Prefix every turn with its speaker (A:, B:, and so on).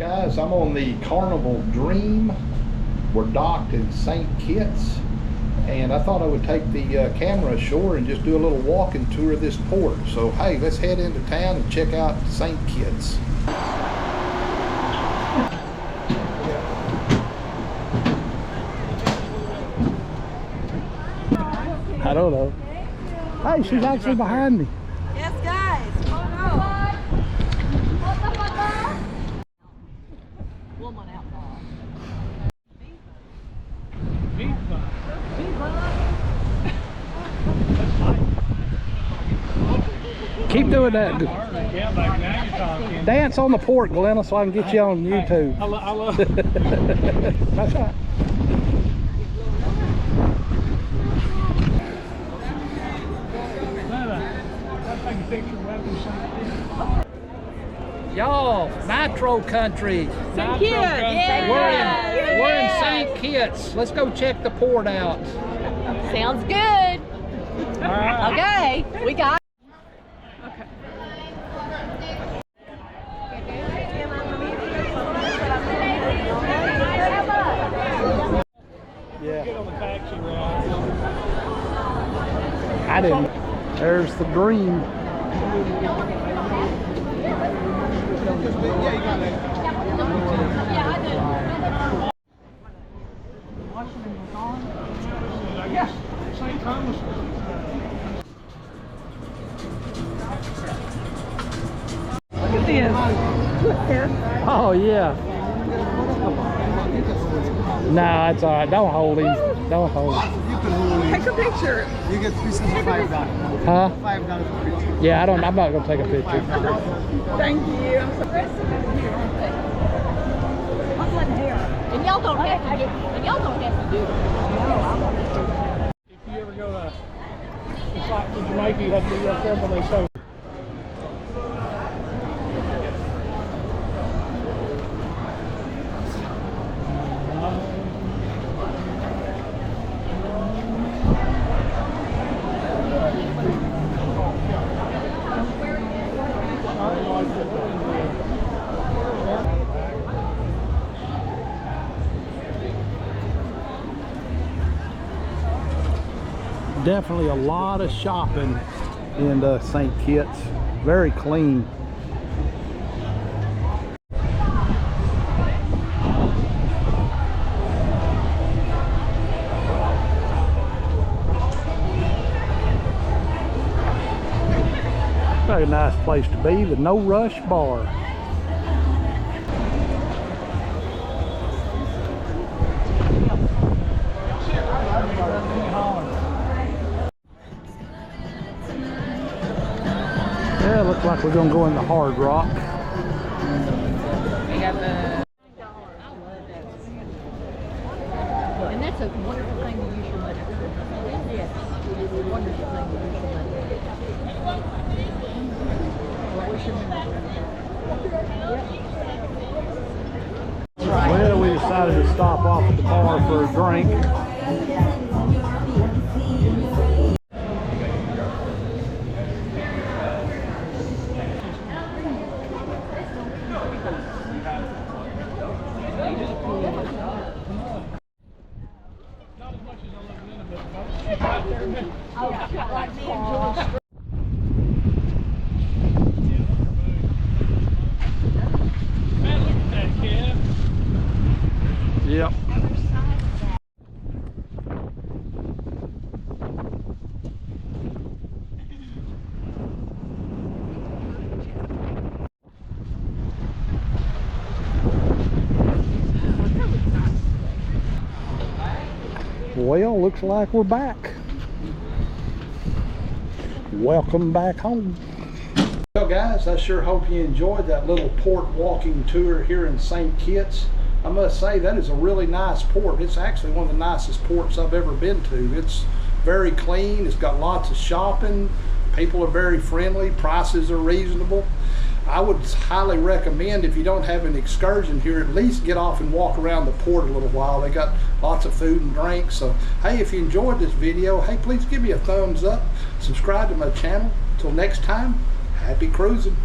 A: Guys, I'm on the Carnival Dream. We're docked in St. Kitts, and I thought I would take the camera ashore and just do a little walking tour of this port. So hey, let's head into town and check out St. Kitts. I don't know. Hey, she's actually behind me.
B: Yes, guys. Oh no. Woman outlaw.
A: Keep doing that. Dance on the port, Glenna, so I can get you on YouTube.
C: I love
A: That's right. Y'all, Nitro Country.
B: St. Kitts.
A: We're in St. Kitts. Let's go check the port out.
B: Sounds good.
A: All right.
B: Okay, we got.
A: Yeah.
C: Get on the taxi ride.
A: I didn't. There's the Dream.
C: Yes, St. Thomas.
B: Look at this.
A: Oh yeah. Nah, it's all right. Don't hold him. Don't hold him.
B: Take a picture.
D: You get $3.75.
A: Huh?
D: $5 per picture.
A: Yeah, I'm not gonna take a picture.
B: Thank you. And y'all don't have to do. And y'all don't have to do it.
C: If you ever go to, it's like to Jamaica, you have to be real careful. They show.
A: Definitely a lot of shopping in St. Kitts. Very clean. Very nice place to be, the No Rush Bar. Yeah, looks like we're gonna go in the Hard Rock.
B: We got the. And that's a wonderful thing to use your money for. Yes, it's a wonderful thing to use your money for.
A: Well, we decided to stop off at the bar for a drink.
C: Not as much as I love Linda, but she's right there.
B: Like me and George.
C: Man, look at that kid.
A: Yep. Well, looks like we're back. Welcome back home. Well guys, I sure hope you enjoyed that little port walking tour here in St. Kitts. I must say that is a really nice port. It's actually one of the nicest ports I've ever been to. It's very clean, it's got lots of shopping, people are very friendly, prices are reasonable. I would highly recommend, if you don't have an excursion here, at least get off and walk around the port a little while. They got lots of food and drinks. So hey, if you enjoyed this video, hey, please give me a thumbs up, subscribe to my channel. Till next time, happy cruising.